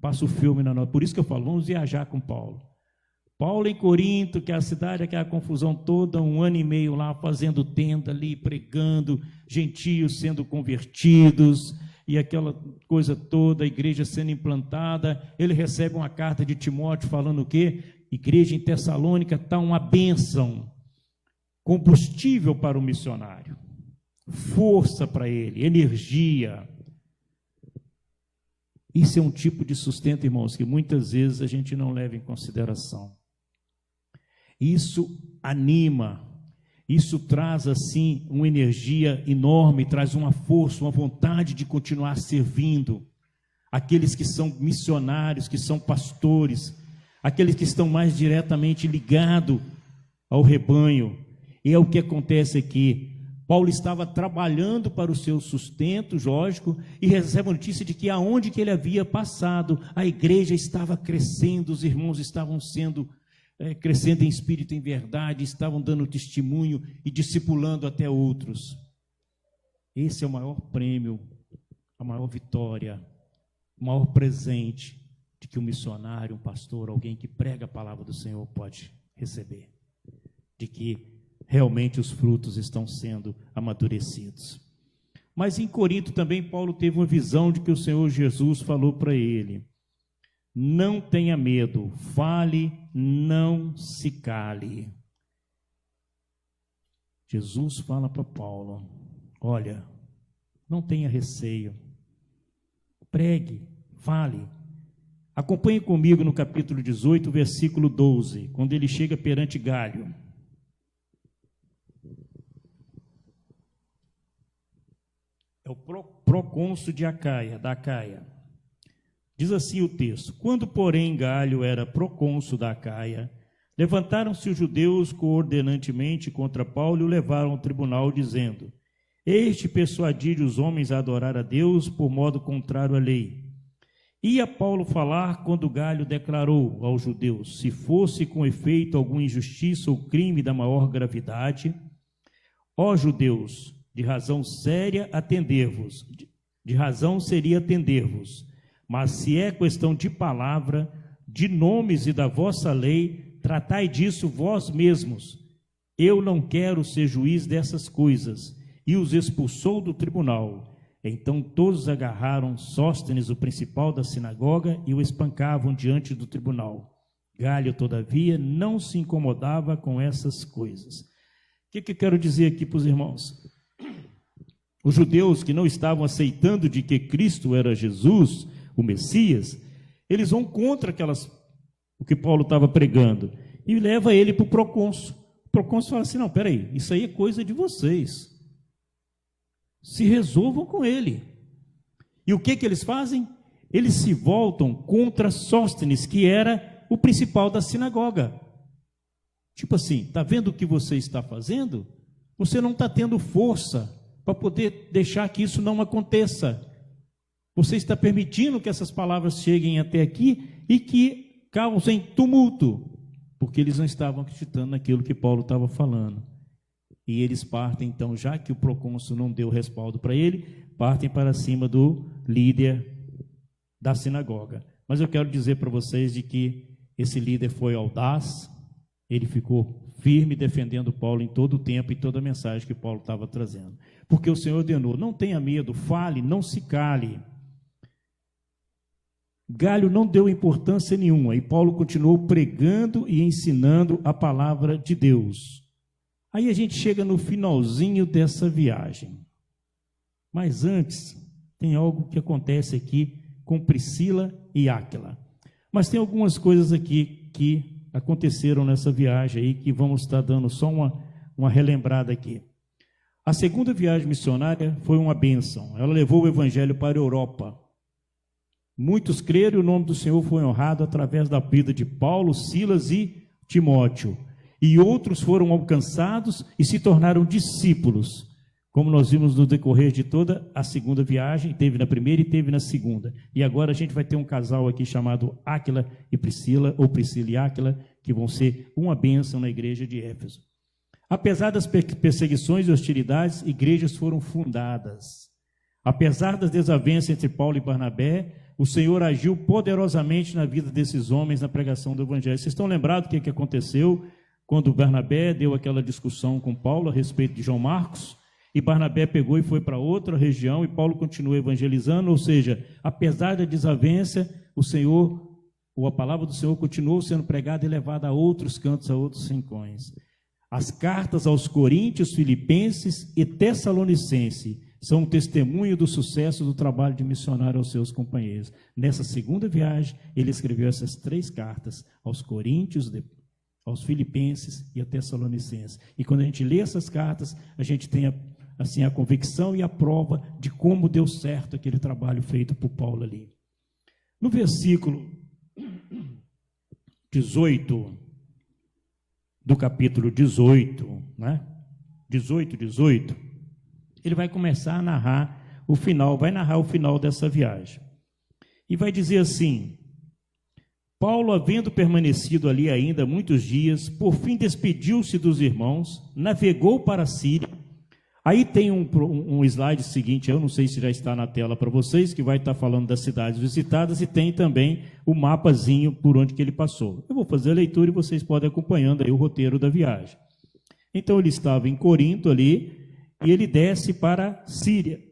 passa o filme na nota. Por isso que eu falo, vamos viajar com Paulo. Paulo em Corinto, que é a cidade, aquela confusão toda, 1 ano e meio lá, fazendo tenda ali, pregando, gentios sendo convertidos, e aquela coisa toda, a igreja sendo implantada. Ele recebe uma carta de Timóteo falando o quê? Igreja em Tessalônica está uma bênção, combustível para o missionário, força para ele, energia. Isso é um tipo de sustento, irmãos, que muitas vezes a gente não leva em consideração. Isso anima, isso traz assim uma energia enorme, traz uma força, uma vontade de continuar servindo. Aqueles que são missionários, que são pastores, aqueles que estão mais diretamente ligados ao rebanho. E é o que acontece aqui. Paulo estava trabalhando para o seu sustento, lógico, e recebe a notícia de que aonde que ele havia passado, a igreja estava crescendo, os irmãos estavam crescendo em espírito e em verdade, estavam dando testemunho e discipulando até outros. Esse é o maior prêmio, a maior vitória, o maior presente de que um missionário, um pastor, alguém que prega a palavra do Senhor pode receber, de que realmente os frutos estão sendo amadurecidos. Mas em Corinto também Paulo teve uma visão de que o Senhor Jesus falou para ele: não tenha medo, fale, não se cale. Jesus fala para Paulo: olha, não tenha receio, pregue, fale. Acompanhe comigo no capítulo 18, versículo 12, quando ele chega perante Galho. É o procônsul da Acaia. Diz assim o texto: quando, porém, Galho era procônsul da Acaia, levantaram-se os judeus coordenantemente contra Paulo e o levaram ao tribunal, dizendo: este persuadir os homens a adorar a Deus por modo contrário à lei. Ia Paulo falar quando Galho declarou aos judeus: se fosse com efeito alguma injustiça ou crime da maior gravidade, ó judeus, de razão séria atender-vos, de razão seria atender-vos, mas se é questão de palavra, de nomes e da vossa lei, tratai disso vós mesmos. Eu não quero ser juiz dessas coisas. E os expulsou do tribunal. Então todos agarraram Sóstenes, o principal da sinagoga, e o espancavam diante do tribunal. Galho, todavia, não se incomodava com essas coisas. O que eu quero dizer aqui para os irmãos? Os judeus que não estavam aceitando de que Cristo era Jesus, o Messias, eles vão contra o que Paulo estava pregando e leva ele para o procônsul. O procônsul fala assim: não, peraí, isso aí é coisa de vocês, se resolvam com ele. E o que eles fazem? Eles se voltam contra Sóstenes, que era o principal da sinagoga. Tipo assim, está vendo o que você está fazendo? Você não está tendo força para poder deixar que isso não aconteça. Você está permitindo que essas palavras cheguem até aqui e que causem tumulto. porque eles não estavam acreditando naquilo que Paulo estava falando. E eles partem, então, já que o procônsul não deu respaldo para ele, partem para cima do líder da sinagoga. Mas eu quero dizer para vocês de que esse líder foi audaz, ele ficou firme defendendo Paulo em todo o tempo e toda a mensagem que Paulo estava trazendo. Porque o Senhor ordenou, não tenha medo, fale, não se cale. Galho não deu importância nenhuma e Paulo continuou pregando e ensinando a palavra de Deus. Aí a gente chega no finalzinho dessa viagem. Mas antes, tem algo que acontece aqui com Priscila e Áquila. Mas tem algumas coisas aqui que aconteceram nessa viagem aí que vamos estar dando só uma relembrada aqui. A segunda viagem missionária foi uma bênção. Ela levou o evangelho para a Europa. Muitos creram e o nome do Senhor foi honrado através da vida de Paulo, Silas e Timóteo. E outros foram alcançados e se tornaram discípulos, como nós vimos no decorrer de toda a segunda viagem, teve na primeira e teve na segunda. E agora a gente vai ter um casal aqui chamado Áquila e Priscila, ou Priscila e Áquila, que vão ser uma bênção na igreja de Éfeso. Apesar das perseguições e hostilidades, igrejas foram fundadas. Apesar das desavenças entre Paulo e Barnabé, o Senhor agiu poderosamente na vida desses homens na pregação do evangelho. Vocês estão lembrados do que aconteceu quando Barnabé deu aquela discussão com Paulo a respeito de João Marcos? E Barnabé pegou e foi para outra região e Paulo continuou evangelizando, ou seja, apesar da desavença, o Senhor, ou a palavra do Senhor continuou sendo pregada e levada a outros cantos, a outros rincões. As cartas aos Coríntios, Filipenses e Tessalonicenses são um testemunho do sucesso do trabalho de missionário aos seus companheiros. Nessa segunda viagem, ele escreveu essas 3 cartas aos Coríntios, aos Filipenses e a Tessalonicenses. E quando a gente lê essas cartas, a gente tem a convicção e a prova de como deu certo aquele trabalho feito por Paulo ali. No versículo 18 do capítulo 18, né? 18, ele vai começar a narrar o final, vai narrar o final dessa viagem. E vai dizer assim: Paulo, havendo permanecido ali ainda muitos dias, por fim despediu-se dos irmãos, navegou para a Síria. Aí tem um slide seguinte, eu não sei se já está na tela para vocês, que vai estar falando das cidades visitadas e tem também o mapazinho por onde que ele passou. Eu vou fazer a leitura e vocês podem acompanhando aí o roteiro da viagem. Então ele estava em Corinto ali e ele desce para a Síria.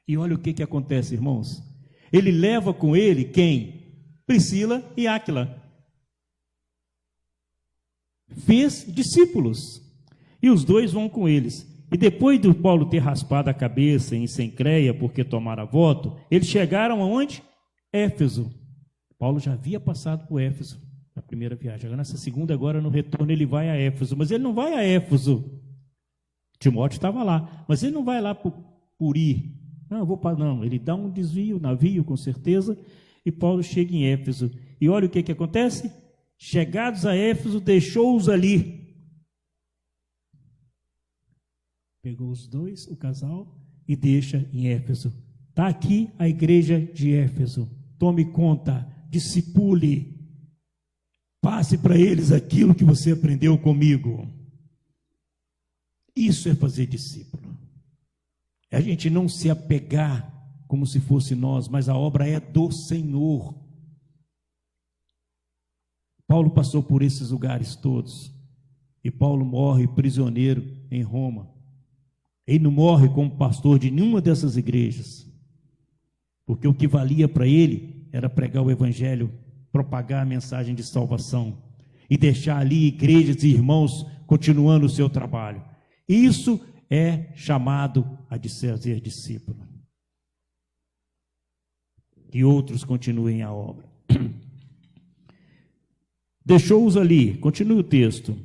E olha o que acontece, irmãos. Ele leva com ele quem? Priscila e Áquila. Fez discípulos. E os dois vão com eles. E depois de Paulo ter raspado a cabeça em Cencreia, porque tomara voto, eles chegaram aonde? Éfeso. Paulo já havia passado por Éfeso na primeira viagem. Agora, nessa segunda, agora no retorno, ele vai a Éfeso. Mas ele não vai a Éfeso. Timóteo estava lá. Mas ele não vai lá por ir. Não, ele dá um desvio, navio, com certeza. E Paulo chega em Éfeso. E olha o que acontece. Chegados a Éfeso, deixou-os ali. Pegou os dois, o casal, e deixa em Éfeso. Está aqui a igreja de Éfeso. Tome conta, discipule. Passe para eles aquilo que você aprendeu comigo. Isso é fazer discípulo. É a gente não se apegar como se fosse nós, mas a obra é do Senhor. Paulo passou por esses lugares todos. E Paulo morre prisioneiro em Roma. Ele não morre como pastor de nenhuma dessas igrejas, porque o que valia para ele era pregar o evangelho, propagar a mensagem de salvação e deixar ali igrejas e irmãos continuando o seu trabalho. Isso é chamado a de ser discípulo. Que outros continuem a obra. Deixou-os ali, continua o texto.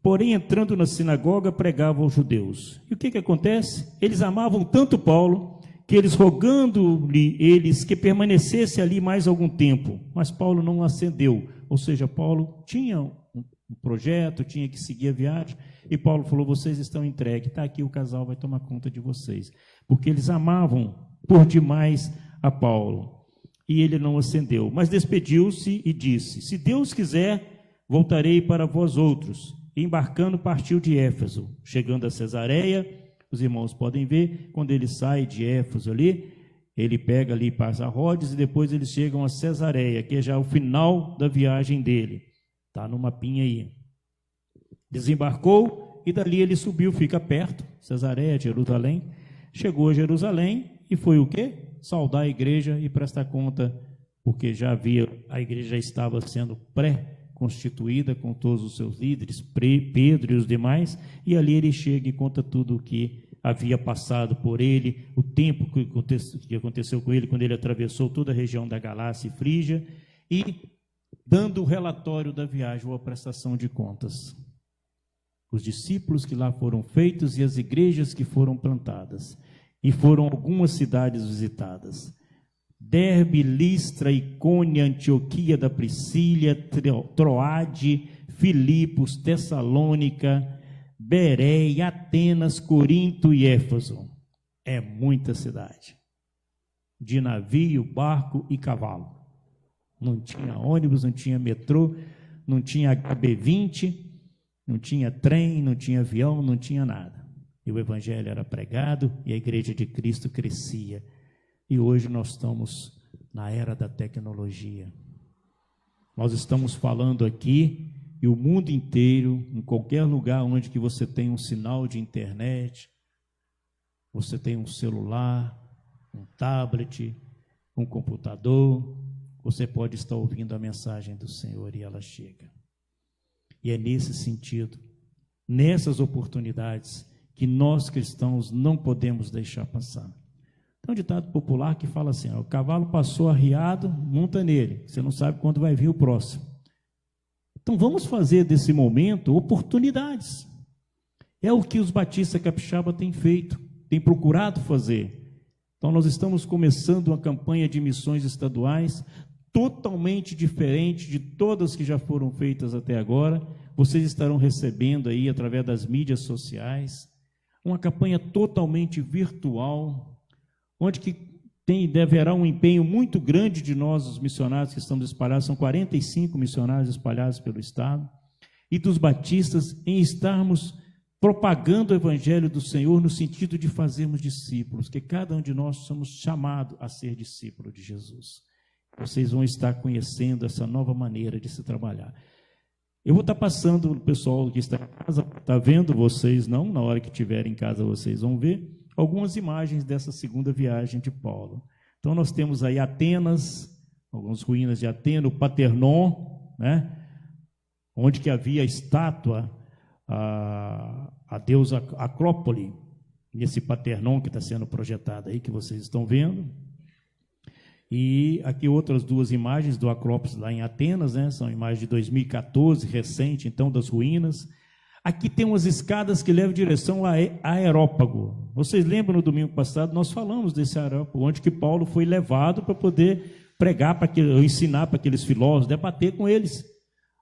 Porém, entrando na sinagoga, pregava aos judeus. E o que acontece? Eles amavam tanto Paulo, que eles rogando-lhe eles que permanecesse ali mais algum tempo. Mas Paulo não acendeu. Ou seja, Paulo tinha um projeto, tinha que seguir a viagem. E Paulo falou, vocês estão entregues. Está aqui, o casal vai tomar conta de vocês. Porque eles amavam por demais a Paulo. E ele não acendeu. Mas despediu-se e disse, se Deus quiser, voltarei para vós outros. Embarcando, partiu de Éfeso. Chegando a Cesareia, os irmãos podem ver, quando ele sai de Éfeso ali, ele pega ali, passa a Rhodes, e depois eles chegam a Cesareia, que é já o final da viagem dele. Está no mapinha aí. Desembarcou e dali ele subiu, fica perto, Cesareia, Jerusalém. Chegou a Jerusalém e foi o quê? Saudar a igreja e prestar conta, porque já havia, a igreja já estava sendo pré-constituída com todos os seus líderes, Pedro e os demais, e ali ele chega e conta tudo o que havia passado por ele, o tempo que aconteceu com ele, quando ele atravessou toda a região da Galácia e Frígia, e dando o relatório da viagem, ou a prestação de contas. Os discípulos que lá foram feitos e as igrejas que foram plantadas. E foram algumas cidades visitadas. Derbe, Listra, Icônia, Antioquia da Priscília, Troade, Filipos, Tessalônica, Beré, Atenas, Corinto e Éfeso. É muita cidade. De navio, barco e cavalo. Não tinha ônibus, não tinha metrô, não tinha HB20, não tinha trem, não tinha avião, não tinha nada. E o evangelho era pregado e a igreja de Cristo crescia. E hoje nós estamos na era da tecnologia. Nós estamos falando aqui e o mundo inteiro, em qualquer lugar onde que você tem um sinal de internet, você tem um celular, um tablet, um computador, você pode estar ouvindo a mensagem do Senhor e ela chega. E é nesse sentido, nessas oportunidades, que nós cristãos não podemos deixar passar. Tem um ditado popular que fala assim: o cavalo passou arriado, monta nele, você não sabe quando vai vir o próximo. Então vamos fazer desse momento oportunidades. É o que os batistas capixaba têm feito, têm procurado fazer. Então nós estamos começando uma campanha de missões estaduais totalmente diferente de todas que já foram feitas até agora. Vocês estarão recebendo aí através das mídias sociais uma campanha totalmente virtual, onde que haverá um empenho muito grande de nós, os missionários que estamos espalhados, são 45 missionários espalhados pelo estado, e dos batistas, em estarmos propagando o evangelho do Senhor no sentido de fazermos discípulos, que cada um de nós somos chamados a ser discípulo de Jesus. Vocês vão estar conhecendo essa nova maneira de se trabalhar. Eu vou estar passando, o pessoal que está em casa, está vendo vocês, não, na hora que estiver em casa vocês vão ver, algumas imagens dessa segunda viagem de Paulo. Então nós temos aí Atenas, algumas ruínas de Atenas, o Paternon, né, onde que havia a estátua, a deusa Acrópole, nesse Paternon que está sendo projetado aí, que vocês estão vendo. E aqui outras duas imagens do Acrópolis lá em Atenas, né? São imagens de 2014, recente, então, das ruínas. Aqui tem umas escadas que levam direção lá a Areópago. Vocês lembram, no domingo passado, nós falamos desse Areópago, onde que Paulo foi levado para poder pregar, ensinar para aqueles filósofos, debater com eles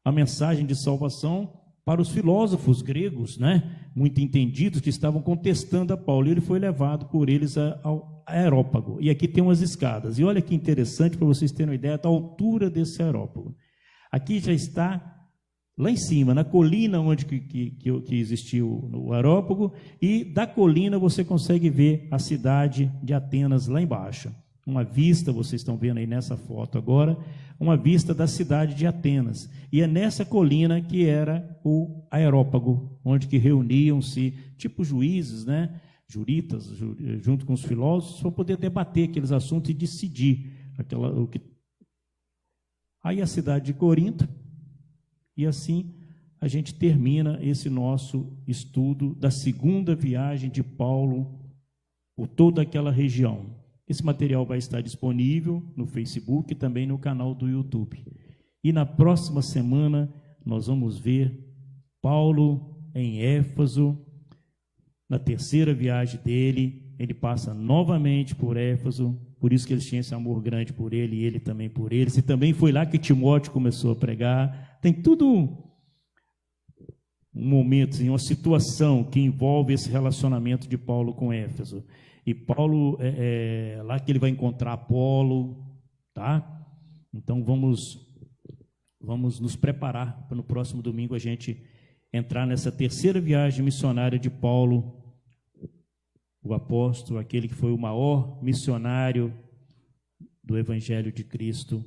a mensagem de salvação para os filósofos gregos, né? Muito entendidos, que estavam contestando a Paulo. E ele foi levado por eles ao Areópago. E aqui tem umas escadas. E olha que interessante para vocês terem uma ideia da altura desse Areópago. Aqui já está lá em cima, na colina onde que existiu o Areópago, e da colina você consegue ver a cidade de Atenas lá embaixo. Uma vista, vocês estão vendo aí nessa foto agora, uma vista da cidade de Atenas. E é nessa colina que era o Areópago, onde que reuniam-se, tipo juízes, né? Juritas, junto com os filósofos, para poder debater aqueles assuntos e decidir. Aí a cidade de Corinto, e assim a gente termina esse nosso estudo da segunda viagem de Paulo por toda aquela região. Esse material vai estar disponível no Facebook e também no canal do YouTube. E na próxima semana nós vamos ver Paulo em Éfeso. Na terceira viagem dele, ele passa novamente por Éfeso, por isso que eles tinham esse amor grande por ele, e ele também por eles. E também foi lá que Timóteo começou a pregar. Tem tudo um momento, assim, uma situação que envolve esse relacionamento de Paulo com Éfeso. E Paulo, lá que ele vai encontrar Apolo, tá? Então vamos vamos nos preparar para no próximo domingo a gente entrar nessa terceira viagem missionária de Paulo, o apóstolo, aquele que foi o maior missionário do Evangelho de Cristo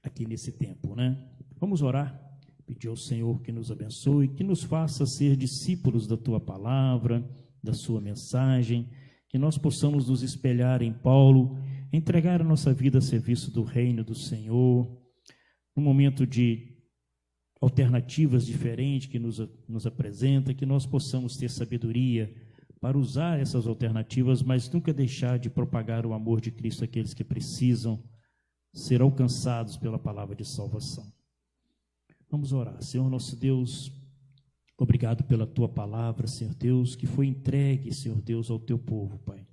aqui nesse tempo, né? Vamos orar, pedir ao Senhor que nos abençoe, que nos faça ser discípulos da Tua palavra, da Sua mensagem, que nós possamos nos espelhar em Paulo, entregar a nossa vida a serviço do reino do Senhor, num momento de alternativas diferentes que nos apresenta, que nós possamos ter sabedoria para usar essas alternativas, mas nunca deixar de propagar o amor de Cristo àqueles que precisam ser alcançados pela palavra de salvação. Vamos orar. Senhor nosso Deus, obrigado pela Tua palavra, Senhor Deus, que foi entregue, Senhor Deus, ao Teu povo, Pai.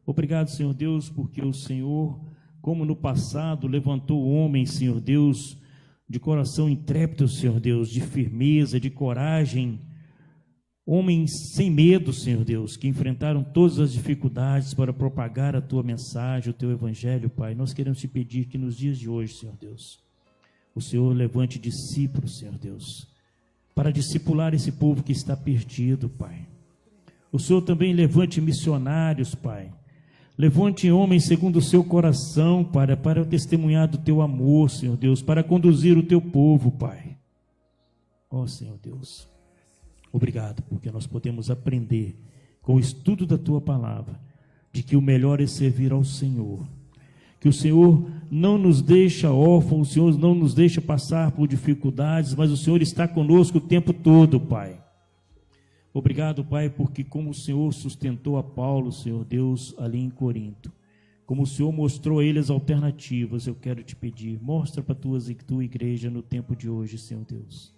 Obrigado, Senhor Deus, porque o Senhor, como no passado, levantou homens, Senhor Deus, de coração intrépido, Senhor Deus, de firmeza, de coragem, homens sem medo, Senhor Deus, que enfrentaram todas as dificuldades para propagar a Tua mensagem, o Teu Evangelho, Pai. Nós queremos Te pedir que nos dias de hoje, Senhor Deus, o Senhor levante discípulos, Senhor Deus, para discipular esse povo que está perdido, Pai. O Senhor também levante missionários, Pai. Levante homens segundo o seu coração, para testemunhar do Teu amor, Senhor Deus, para conduzir o Teu povo, Pai. Ó Senhor Deus, obrigado, porque nós podemos aprender com o estudo da Tua palavra, de que o melhor é servir ao Senhor, que o Senhor não nos deixa órfãos, o Senhor não nos deixa passar por dificuldades, mas o Senhor está conosco o tempo todo, Pai. Obrigado, Pai, porque como o Senhor sustentou a Paulo, Senhor Deus, ali em Corinto, como o Senhor mostrou a ele as alternativas, eu quero Te pedir, mostra para a Tua igreja no tempo de hoje, Senhor Deus,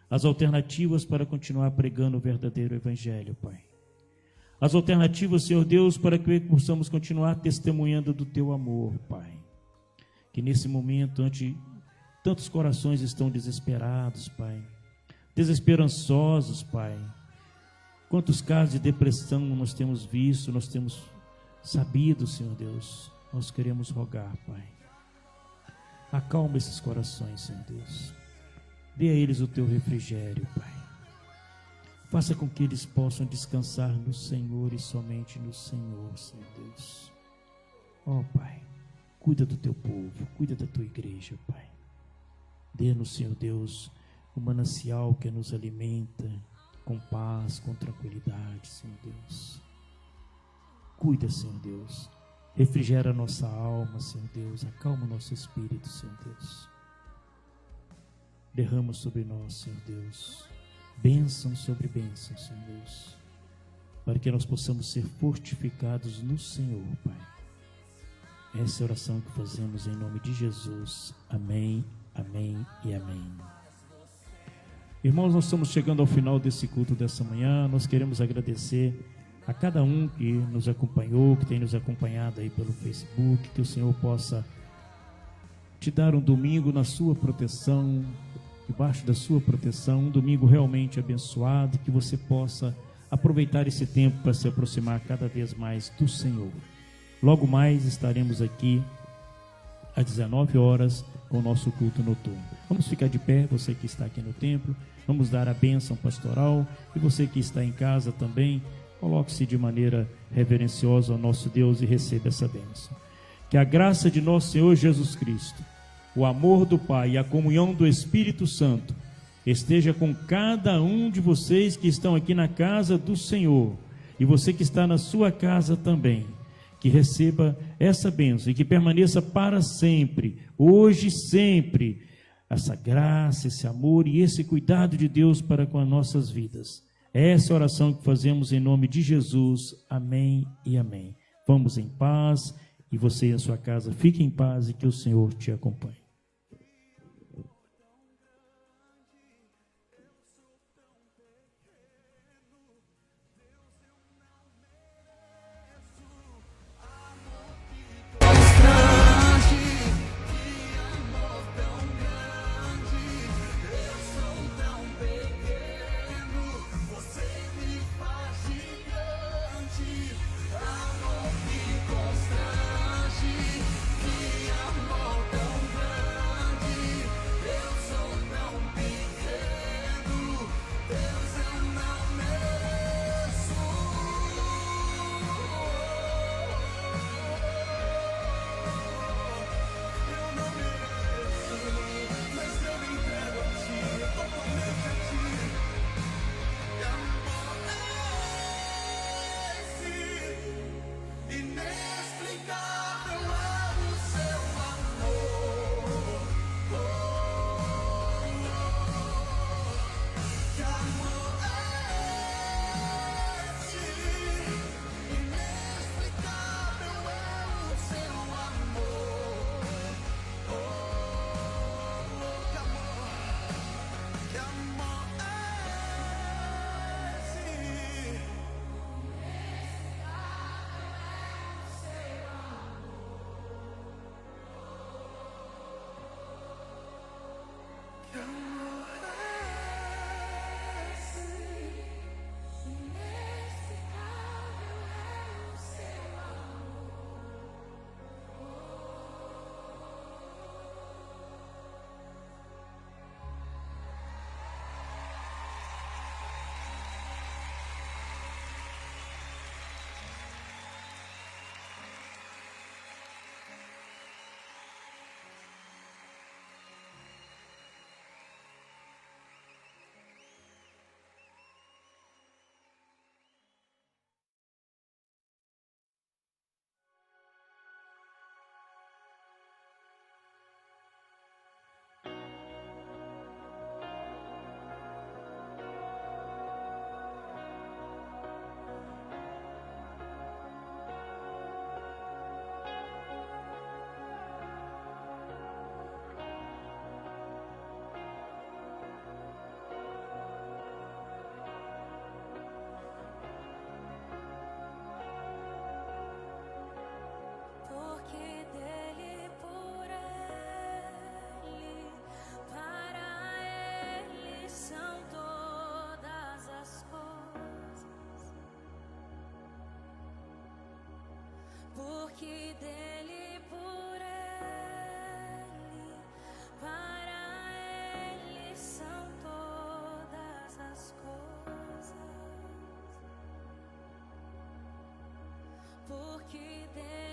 as alternativas para continuar pregando o verdadeiro Evangelho, Pai. As alternativas, Senhor Deus, para que possamos continuar testemunhando do Teu amor, Pai. Que nesse momento, onde tantos corações estão desesperados, Pai, desesperançosos, Pai. Quantos casos de depressão nós temos visto, nós temos sabido, Senhor Deus. Nós queremos rogar, Pai. Acalma esses corações, Senhor Deus. Dê a eles o Teu refrigério, Pai. Faça com que eles possam descansar no Senhor e somente no Senhor, Senhor Deus. Ó, Pai, cuida do Teu povo, cuida da Tua igreja, Pai. Dê-nos, Senhor Deus, o manancial que nos alimenta com paz, com tranquilidade, Senhor Deus. Cuida, Senhor Deus. Refrigera a nossa alma, Senhor Deus. Acalma o nosso espírito, Senhor Deus. Derrama sobre nós, Senhor Deus, bênção sobre bênção, Senhor Deus, para que nós possamos ser fortificados no Senhor, Pai. Essa é a oração que fazemos em nome de Jesus. Amém, amém e amém. Irmãos, nós estamos chegando ao final desse culto dessa manhã. Nós queremos agradecer a cada um que nos acompanhou, que tem nos acompanhado aí pelo Facebook, que o Senhor possa Te dar um domingo na Sua proteção, debaixo da Sua proteção, um domingo realmente abençoado, que você possa aproveitar esse tempo para se aproximar cada vez mais do Senhor. Logo mais estaremos aqui às 19 horas com o nosso culto noturno. Vamos ficar de pé, você que está aqui no templo, vamos dar a bênção pastoral, e você que está em casa também, coloque-se de maneira reverenciosa ao nosso Deus e receba essa bênção. Que a graça de nosso Senhor Jesus Cristo, o amor do Pai e a comunhão do Espírito Santo esteja com cada um de vocês que estão aqui na casa do Senhor, e você que está na sua casa também, que receba essa bênção e que permaneça para sempre, hoje e sempre, essa graça, esse amor e esse cuidado de Deus para com as nossas vidas. Essa é a oração que fazemos em nome de Jesus. Amém e amém. Vamos em paz, e você e a sua casa fiquem em paz, e que o Senhor te acompanhe. Amor que constrange, que amor tão grande. porque dele, por ele, para ele são todas as coisas, porque dele.